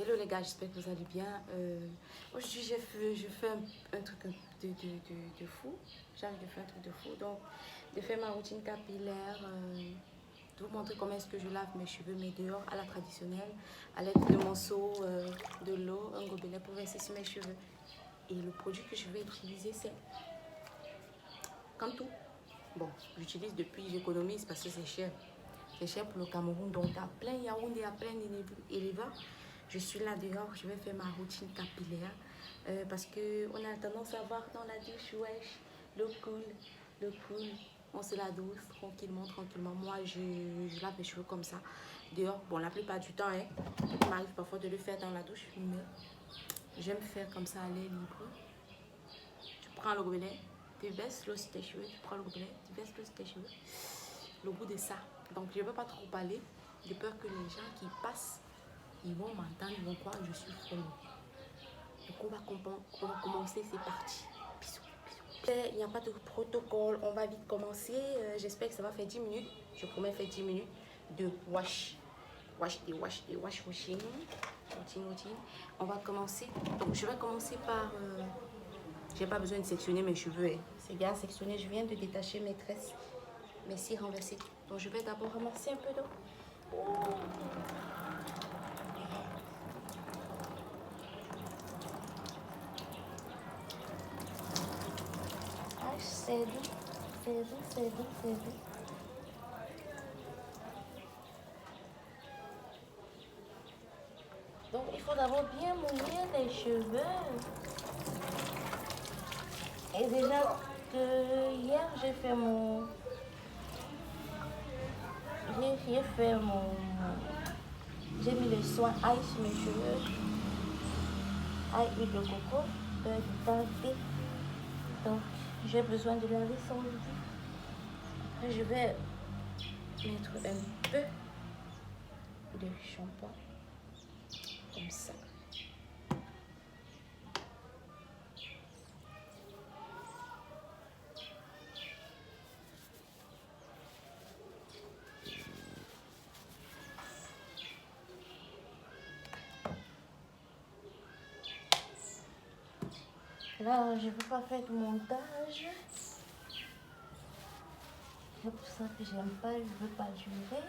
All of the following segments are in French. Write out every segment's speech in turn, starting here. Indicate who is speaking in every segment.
Speaker 1: Hello les gars, j'espère que vous allez bien. Aujourd'hui, je fais un truc de fou. J'ai envie de faire un truc de fou. Donc, de faire ma routine capillaire, de vous montrer comment est-ce que je lave mes cheveux, mais dehors, à la traditionnelle, à l'aide de mon seau, de l'eau, un gobelet pour verser sur mes cheveux. Et le produit que je vais utiliser, c'est Kantou. Bon, j'utilise depuis, j'économise parce que c'est cher. C'est cher pour le Cameroun. Donc, à plein Yaoundé, à plein éleveurs, je suis là dehors, je vais faire ma routine capillaire. Parce qu'on a tendance à voir dans la douche, wesh, l'eau cool. On se la douce, tranquillement. Moi, je lave mes cheveux comme ça. Dehors, bon, la plupart du temps, il m'arrive parfois de le faire dans la douche, mais j'aime faire comme ça à l'air libre. Tu prends le gobelet, tu verses l'eau sur tes cheveux, tu prends le gobelet, tu verses l'eau sur tes cheveux. Le goût de ça. Donc, je ne veux pas trop parler, de peur que les gens qui passent, ils vont m'entendre, ils vont croire que je suis folle. Donc, on va commencer, c'est parti. Bisous. Il n'y a pas de protocole, on va vite commencer. J'espère que ça va faire 10 minutes. Je promets faire 10 minutes de washing. Routine. On va commencer. Donc, je vais commencer par... j'ai pas besoin de sectionner mes cheveux. C'est bien sectionné. Je viens de détacher mes tresses, mes cils renversés. Donc, je vais d'abord ramasser un peu d'eau. C'est doux. Donc, il faut d'abord bien mouiller les cheveux. Et déjà que hier, j'ai fait mon... J'ai mis le soin ail sur mes cheveux. Ail, huile de coco, beurre de karité. Donc, j'ai besoin de laver ça aujourd'hui. Après, je vais mettre un peu de shampoing. Comme ça. Là, je ne veux pas faire de montage. C'est pour ça que j'aime pas, je ne veux pas durer.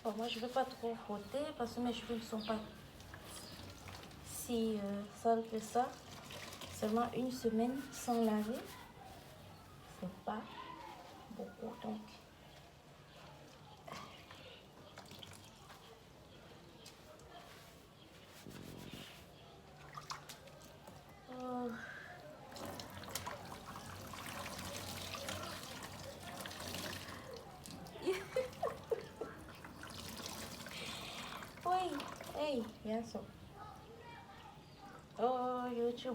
Speaker 1: Bon, moi, je ne veux pas trop frotter parce que mes cheveux ne sont pas si sales que ça. Seulement une semaine sans laver, c'est pas beaucoup. Donc, oui, hey, bien sûr. Oh, YouTube.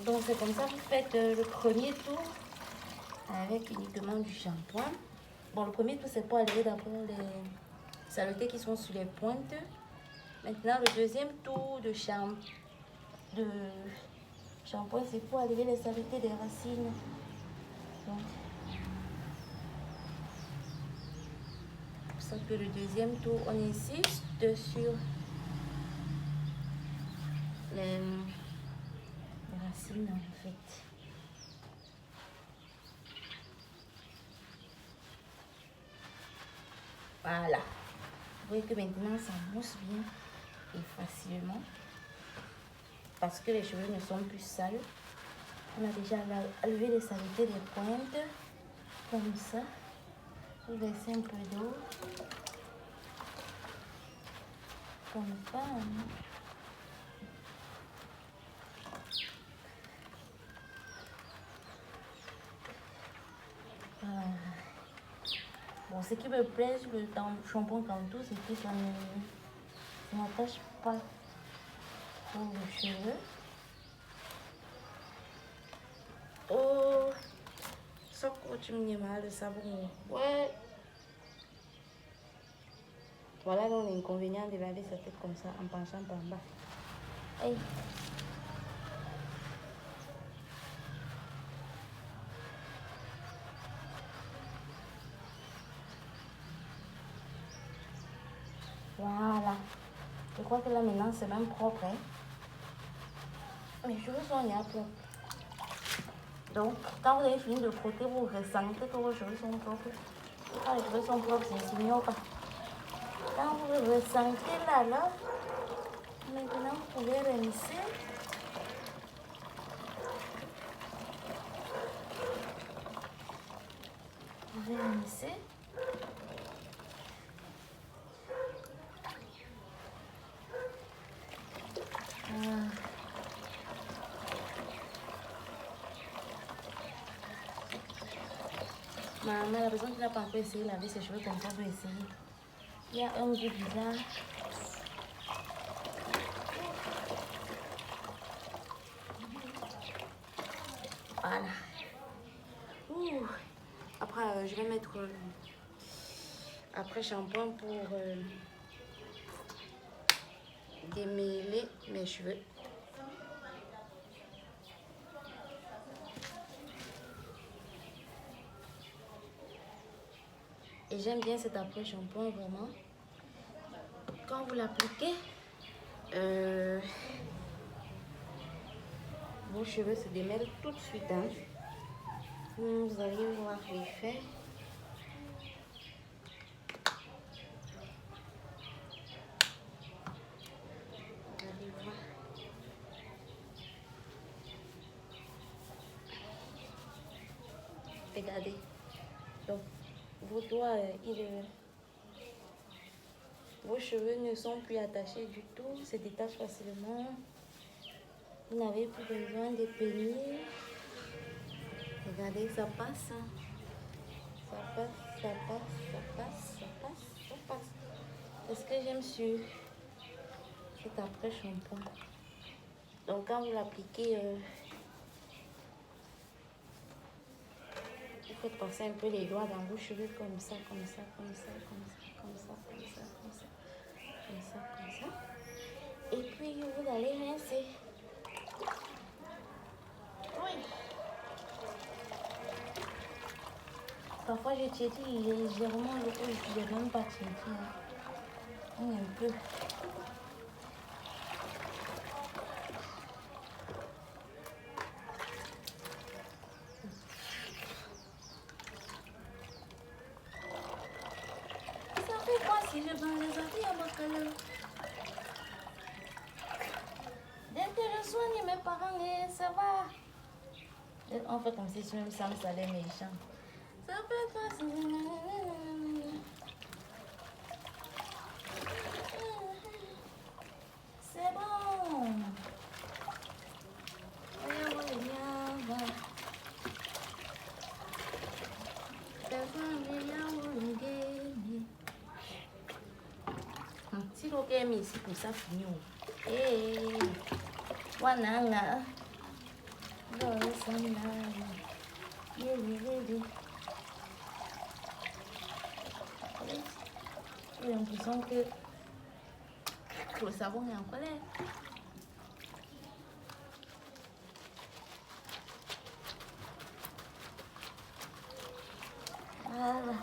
Speaker 1: Donc, c'est comme ça que vous faites le premier tour avec uniquement du shampoing. Bon, le premier tour, c'est pour enlever d'abord les saletés qui sont sur les pointes. Maintenant, le deuxième tour de shampoing, c'est pour enlever les saletés des racines. Donc, c'est pour ça que le deuxième tour, on insiste sur les racines, en fait. Voilà. Vous voyez que maintenant, ça mousse bien et facilement. Parce que les cheveux ne sont plus sales. On a déjà enlevé les saletés des pointes. Comme ça. Vous laissez un peu d'eau. Comme ça. Bon, ce qui me plaît sur le shampoing Kantou, c'est que ça n'attache pas trop les cheveux. Oh, ça continue mal de savon. Ouais. Voilà donc l'inconvénient de laver sa tête comme ça en penchant par bas. Hey. Voilà. Je crois que là maintenant c'est même propre. Hein? Mes cheveux sont bien propres. Donc quand vous avez fini de frotter, vous ressentez que vos cheveux sont propres. Quand les cheveux sont propres, c'est un signal. Quand vous ressentez là, maintenant vous pouvez rincer. Vous pouvez rincer. Maman, la personne qui n'a pas encore essayé de laver ses cheveux comme ça, peut essayer. Il y a un goût bizarre. Voilà. Ouh. Après, je vais mettre après shampoing pour démêler mes cheveux. Et j'aime bien cet après shampoing vraiment. Quand vous l'appliquez, vos cheveux se démêlent tout de suite. Hein. Vous allez voir l'effet. Regardez. Donc, vos doigts, vos cheveux ne sont plus attachés du tout, se détachent facilement. Vous n'avez plus besoin de peigner. Regardez, ça passe. Ça passe, ça passe, ça passe, ça passe, ça passe. C'est ce que j'aime sur cet après shampoing. Donc quand vous l'appliquez, vous faites passer un peu les doigts dans vos cheveux comme ça, comme ça, comme ça, comme ça, comme ça, comme ça, comme ça, comme ça, comme ça. Et puis vous allez rincer. Oui. Parfois je tire légèrement le coup, je ne vais même pas tirer. Un peu. Ça fait quoi si je vends les habits à ma calme? Dès que je soigne mes parents, ça va. On fait comme si je me sens salé méchant. Ça fait quoi si c'est bon. Si l'on est mis ici pour ça finir. Eh, wananga. J'ai l'impression que le savon est en colère. Voilà.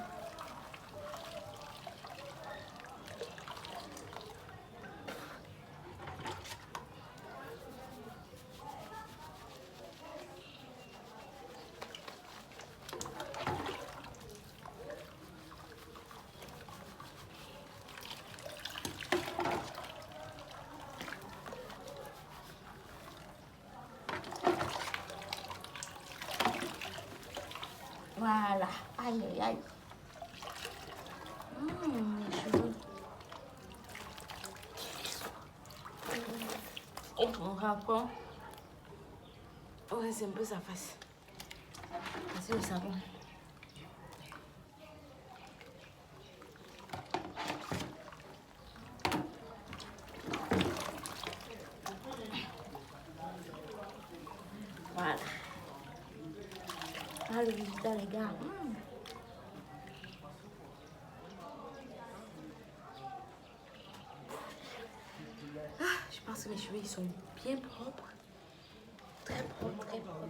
Speaker 1: Voilà. Aïe, aïe, aïe. Mes cheveux. Et mon rapport. Ouais, c'est un peu sa face. C'est le savon. Voilà. le résultat, les gars. Je pense que mes cheveux ils sont bien propres. Très propres, très propres.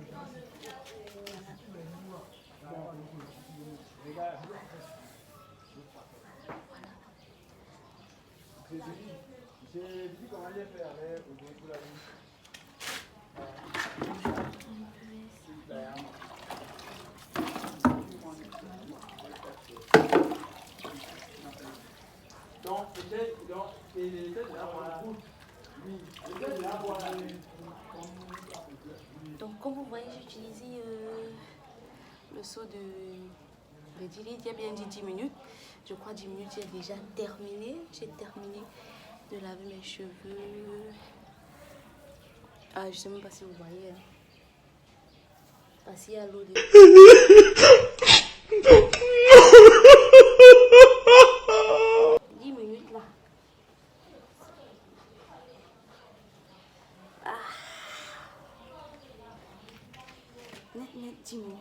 Speaker 2: J'ai dit comment aller faire avec la vie. Donc, peut-être,
Speaker 1: donc, comme vous voyez, j'ai utilisé le seau de 10 litres. Il y a bien dit 10 minutes. Je crois 10 minutes, j'ai déjà terminé. J'ai terminé de laver mes cheveux. Ah, je sais même pas si vous voyez. Hein. Parce qu'il y a l'eau de... 10 minutes là. Ah. Net, 10 minutes.